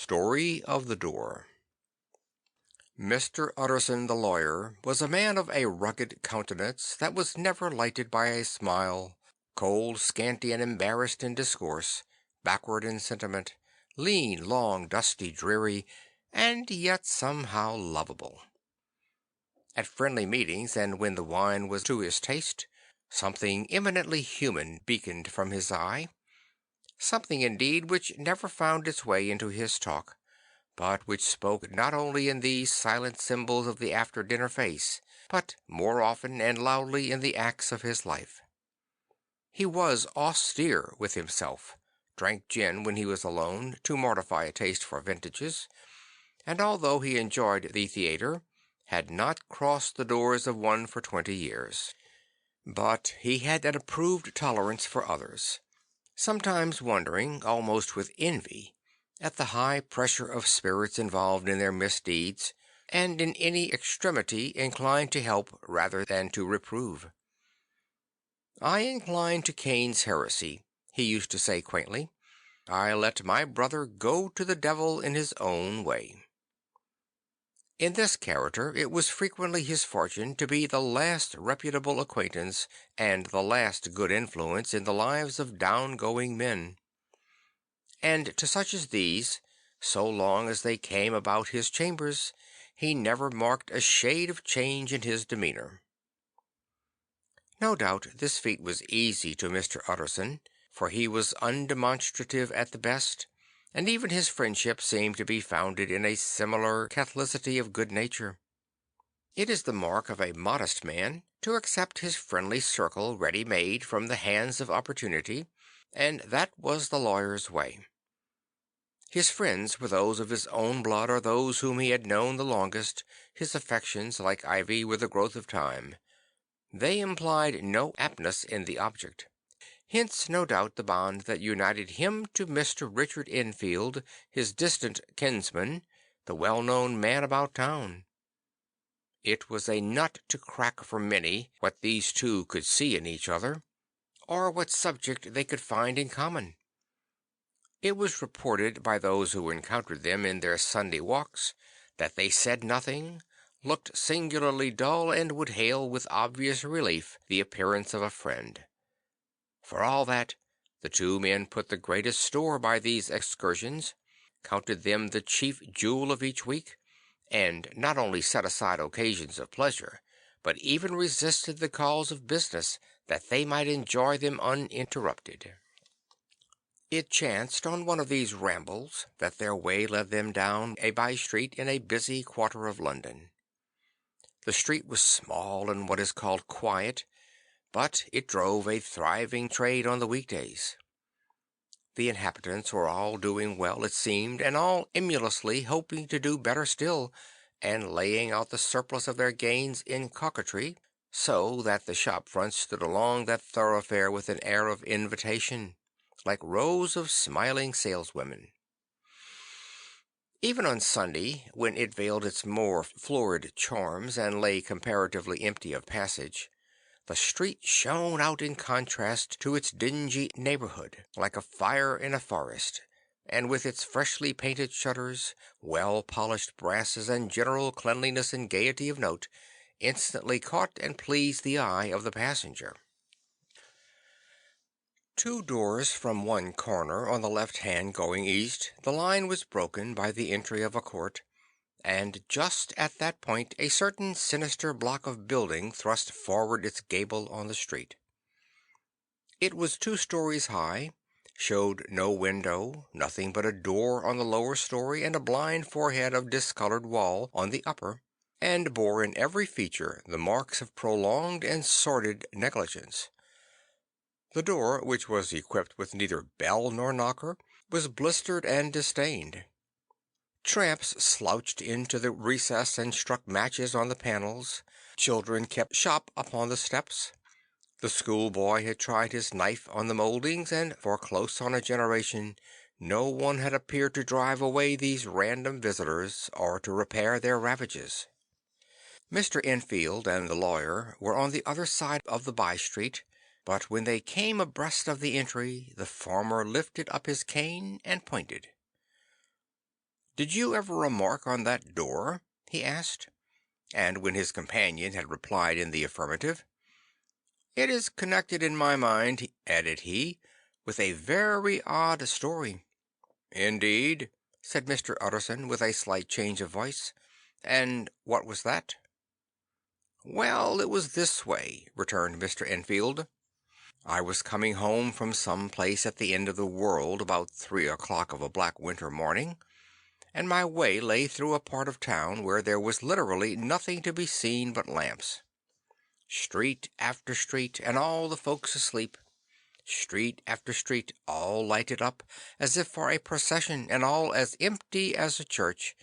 Story of the Door. Mr. Utterson the lawyer was a man of a rugged countenance that was never lighted by a smile, cold, scanty, and embarrassed in discourse, backward in sentiment, lean, long, dusty, dreary, and yet somehow lovable. At friendly meetings, and when the wine was to his taste, something eminently human beaconed from his eye, something indeed which never found its way into his talk, but which spoke not only in these silent symbols of the after-dinner face, but more often and loudly in the acts of his life. He was austere with himself, drank gin when he was alone, to mortify a taste for vintages, and although he enjoyed the theatre, had not crossed the doors of one for 20 years. But he had an approved tolerance for others, sometimes wondering, almost with envy, at the high pressure of spirits involved in their misdeeds, and in any extremity inclined to help rather than to reprove. "I incline to Cain's heresy," he used to say quaintly. "I let my brother go to the devil in his own way." In this character it was frequently his fortune to be the last reputable acquaintance and the last good influence in the lives of down-going men. And to such as these, so long as they came about his chambers, he never marked a shade of change in his demeanour. No doubt this feat was easy to Mr. Utterson, for he was undemonstrative at the best, and even his friendship seemed to be founded in a similar catholicity of good nature. It is the mark of a modest man to accept his friendly circle ready-made from the hands of opportunity, and that was the lawyer's way. His friends were those of his own blood or those whom he had known the longest. His affections, like ivy, were the growth of time. They implied no aptness in the object. Hence, no doubt, the bond that united him to Mr. Richard Enfield, his distant kinsman, the well-known man about town. It was a nut to crack for many, what these two could see in each other, or what subject they could find in common. It was reported by those who encountered them in their Sunday walks, that they said nothing, looked singularly dull, and would hail with obvious relief the appearance of a friend. For all that, the two men put the greatest store by these excursions, counted them the chief jewel of each week, and not only set aside occasions of pleasure, but even resisted the calls of business, that they might enjoy them uninterrupted. It chanced on one of these rambles that their way led them down a by-street in a busy quarter of London. The street was small and what is called quiet, but it drove a thriving trade on the weekdays. The inhabitants were all doing well, it seemed, and all emulously hoping to do better still, and laying out the surplus of their gains in coquetry, so that the shop fronts stood along that thoroughfare with an air of invitation, like rows of smiling saleswomen. Even on Sunday, when it veiled its more florid charms and lay comparatively empty of passage, the street shone out in contrast to its dingy neighbourhood, like a fire in a forest, and with its freshly painted shutters, well-polished brasses, and general cleanliness and gaiety of note, instantly caught and pleased the eye of the passenger. 2 doors from one corner on the left hand going east, the line was broken by the entry of a court, and just at that point a certain sinister block of building thrust forward its gable on the street. It was 2 stories high, showed no window, nothing but a door on the lower story and a blind forehead of discoloured wall on the upper, and bore in every feature the marks of prolonged and sordid negligence. The door, which was equipped with neither bell nor knocker, was blistered and disdained. Tramps slouched into the recess and struck matches on the panels. Children kept shop upon the steps. The schoolboy had tried his knife on the mouldings, and for close on a generation no one had appeared to drive away these random visitors, or to repair their ravages. Mr. Enfield and the lawyer were on the other side of the by-street, but when they came abreast of the entry, the former lifted up his cane and pointed. "Did you ever remark on that door?" he asked, and when his companion had replied in the affirmative, "It is connected in my mind," added he, "with a very odd story." "Indeed?" said Mr. Utterson with a slight change of voice. "And what was that?" "Well, it was this way," returned Mr. Enfield. "I was coming home from some place at the end of the world about 3 o'clock of a black winter morning, and my way lay through a part of town where there was literally nothing to be seen but lamps. Street after street, and all the folks asleep. Street after street, all lighted up, as if for a procession, and all as empty as a church,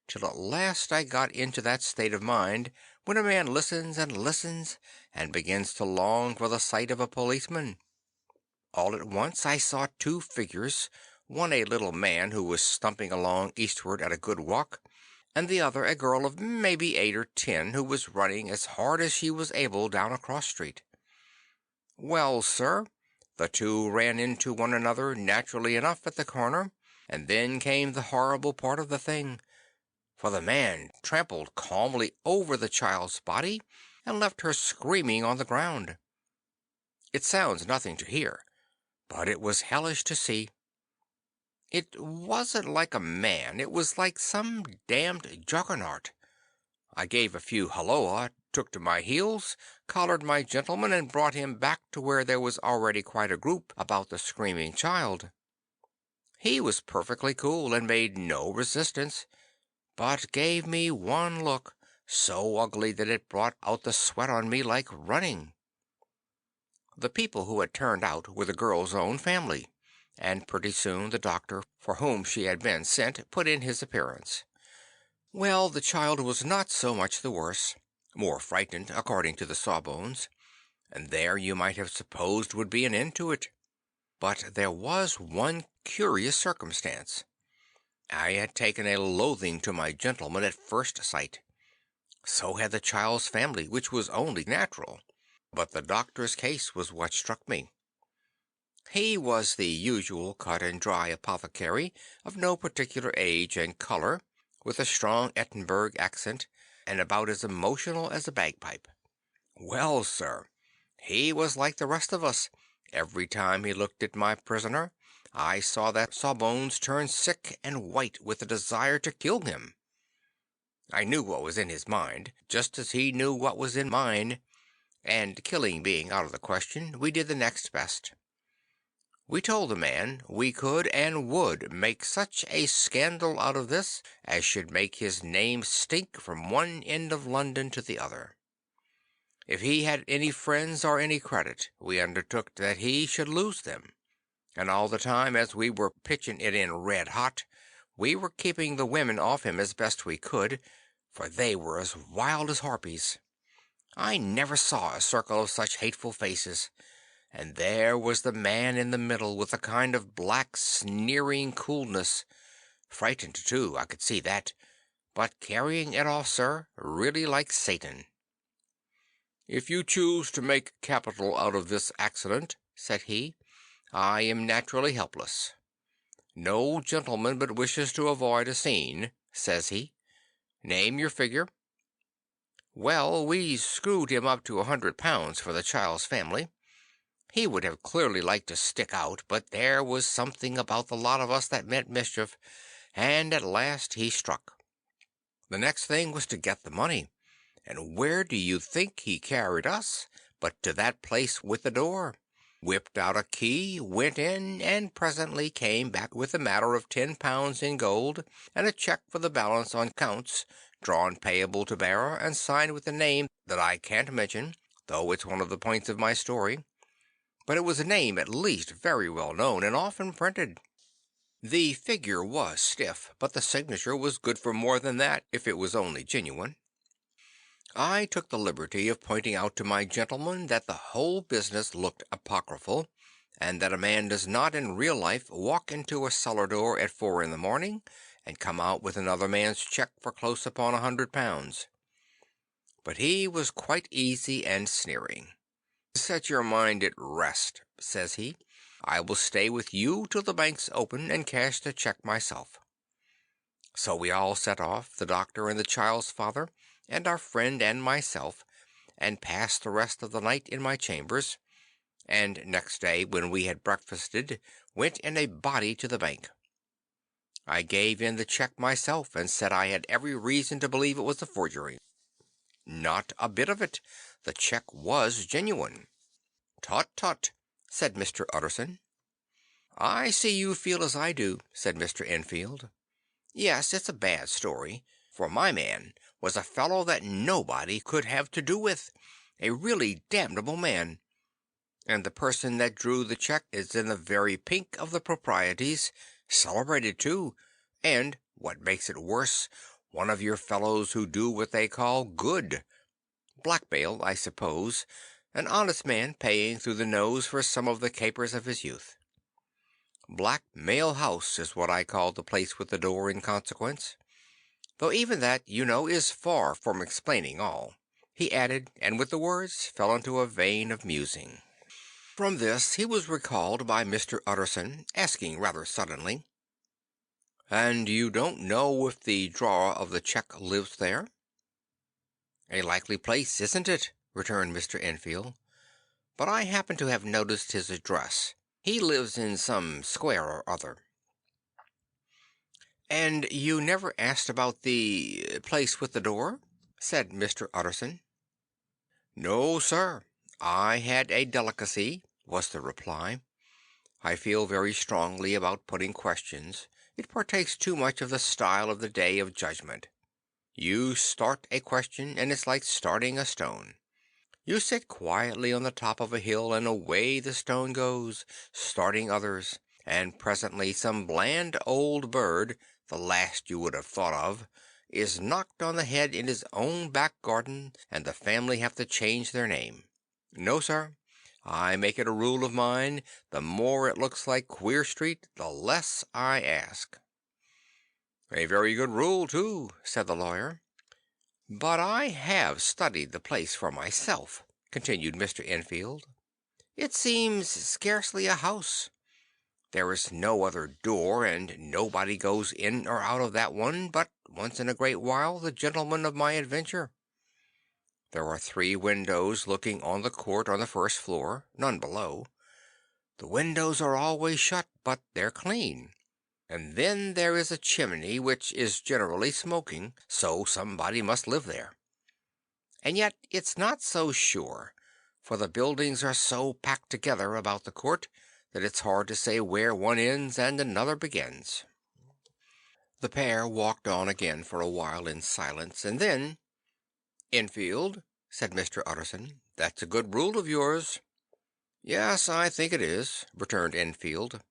till at last I got into that state of mind when a man listens and listens, and begins to long for the sight of a policeman. All at once I saw two figures, one a little man who was stumping along eastward at a good walk, and the other a girl of maybe 8 or 10 who was running as hard as she was able down a cross street. Well, sir, the two ran into one another naturally enough at the corner, and then came the horrible part of the thing, for the man trampled calmly over the child's body and left her screaming on the ground. It sounds nothing to hear, but it was hellish to see. It wasn't like a man, it was like some damned juggernaut. I gave a few halloa, took to my heels, collared my gentleman, and brought him back to where there was already quite a group about the screaming child. He was perfectly cool, and made no resistance, but gave me one look, so ugly that it brought out the sweat on me like running. The people who had turned out were the girl's own family, and pretty soon the doctor for whom she had been sent put in his appearance. Well, the child was not so much the worse, more frightened, according to the sawbones, and there you might have supposed would be an end to it. But there was one curious circumstance. I had taken a loathing to my gentleman at first sight. So had the child's family, which was only natural. But the doctor's case was what struck me. He was the usual cut and dry apothecary, of no particular age and color, with a strong Edinburgh accent, and about as emotional as a bagpipe. Well, sir, he was like the rest of us. Every time he looked at my prisoner, I saw that Sawbones turn sick and white with a desire to kill him. I knew what was in his mind, just as he knew what was in mine, and killing being out of the question, we did the next best. We told the man we could and would make such a scandal out of this as should make his name stink from one end of London to the other. If he had any friends or any credit, we undertook that he should lose them. And all the time as we were pitching it in red hot, we were keeping the women off him as best we could, for they were as wild as harpies. I never saw a circle of such hateful faces, and there was the man in the middle with a kind of black sneering coolness, frightened too, I could see that, but carrying it off, sir, really like Satan. "If you choose to make capital out of this accident," said he, "I am naturally helpless. No gentleman but wishes to avoid a scene," says he. "Name your figure." Well, we screwed him up to £100 for the child's family. He would have clearly liked to stick out, but there was something about the lot of us that meant mischief, and at last he struck. The next thing was to get the money, and where do you think he carried us but to that place with the door? Whipped out a key, went in, and presently came back with a matter of £10 in gold, and a cheque for the balance on accounts, drawn payable to bearer, and signed with a name that I can't mention, though it's one of the points of my story. But it was a name at least very well known and often printed. The figure was stiff, but the signature was good for more than that if it was only genuine. I took the liberty of pointing out to my gentleman that the whole business looked apocryphal, and that a man does not in real life walk into a cellar door at 4 in the morning and come out with another man's cheque for close upon £100. But he was quite easy and sneering. "Set your mind at rest," says he. "I will stay with you till the banks open, and cash the cheque myself." So we all set off, the doctor and the child's father, and our friend and myself, and passed the rest of the night in my chambers, and next day, when we had breakfasted, went in a body to the bank. I gave in the check myself, and said I had every reason to believe it was a forgery. Not a bit of it. The check was genuine. "Tut, tut," said Mr. Utterson. "I see you feel as I do," said Mr. Enfield. "Yes, it's a bad story, for my man was a fellow that nobody could have to do with, a really damnable man, and the person that drew the check is in the very pink of the proprieties, celebrated too, and, what makes it worse, one of your fellows who do what they call good. Blackmail, I suppose, an honest man paying through the nose for some of the capers of his youth. Blackmail House is what I call the place with the door in consequence. Though even that, you know, is far from explaining all," he added, and with the words fell into a vein of musing. From this he was recalled by Mr. Utterson, asking rather suddenly, "And you don't know if the drawer of the check lives there?" "A likely place, isn't it?" returned Mr. Enfield. "But I happen to have noticed his address. He lives in some square or other." "And you never asked about the place with the door?" said Mr. Utterson. "No, sir. I had a delicacy," was the reply. "I feel very strongly about putting questions. It partakes too much of the style of the day of judgment. You start a question, and it's like starting a stone. You sit quietly on the top of a hill, and away the stone goes, starting others, and presently some bland old bird, the last you would have thought of, is knocked on the head in his own back garden, and the family have to change their name. No, sir. I make it a rule of mine, the more it looks like Queer Street, the less I ask." "A very good rule, too," said the lawyer. "But I have studied the place for myself," continued Mr. Enfield. "It seems scarcely a house. There is no other door, and nobody goes in or out of that one but once in a great while the gentleman of my adventure. There are 3 windows looking on the court on the first floor, none below. The windows are always shut, but they're clean. And then there is a chimney which is generally smoking, so somebody must live there. And yet it's not so sure, for the buildings are so packed together about the court that it's hard to say where one ends and another begins." The pair walked on again for a while in silence, and then, "Enfield," said Mr. Utterson, "that's a good rule of yours." "Yes, I think it is," returned Enfield.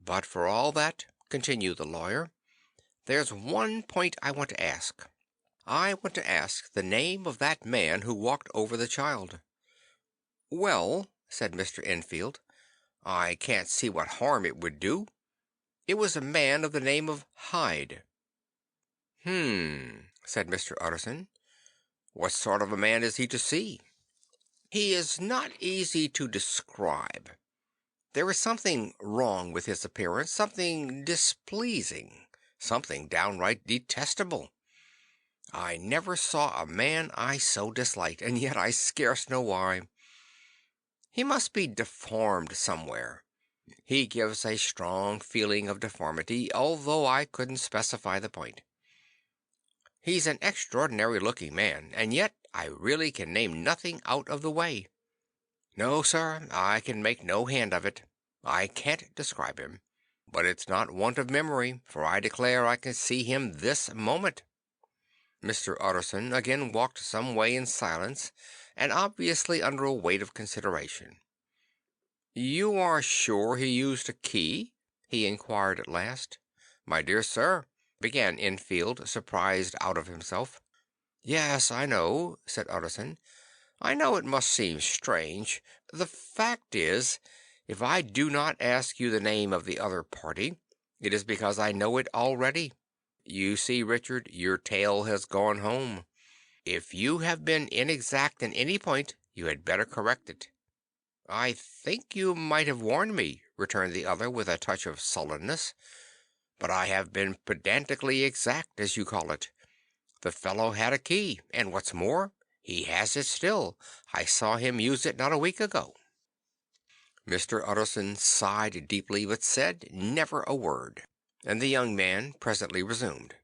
"But for all that," continued the lawyer, "there's one point I want to ask. I want to ask the name of that man who walked over the child." "Well," said Mr. Enfield, "I can't see what harm it would do. It was a man of the name of Hyde." Said Mr. Utterson. "What sort of a man is he to see?" "He is not easy to describe. There is something wrong with his appearance, something displeasing, something downright detestable. I never saw a man I so disliked, and yet I scarce know why. He must be deformed somewhere. He gives a strong feeling of deformity, although I couldn't specify the point. He's an extraordinary looking man, and yet I really can name nothing out of the way. No, sir, I can make no hand of it. I can't describe him. But it's not want of memory, for I declare I can see him this moment." Mr. Utterson again walked some way in silence, and obviously under a weight of consideration. "You are sure he used a key?" he inquired at last. "My dear sir," began Enfield, surprised out of himself. "Yes, I know," said Utterson. "I know it must seem strange. The fact is, if I do not ask you the name of the other party, it is because I know it already. You see, Richard, your tale has gone home. If you have been inexact in any point, you had better correct it." "I think you might have warned me," returned the other with a touch of sullenness. But I have been pedantically exact, as you call it. The fellow had a key, and what's more, he has it still. I saw him use it not a week ago." Mr. Utterson sighed deeply, but said never a word, and the young man presently resumed.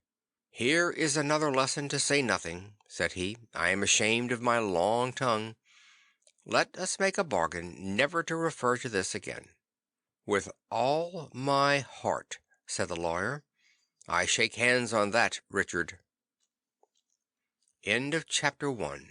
"Here is another lesson to say nothing," said he. "I am ashamed of my long tongue. Let us make a bargain never to refer to this again." "With all my heart," said the lawyer. "I shake hands on that, Richard." Chapter 2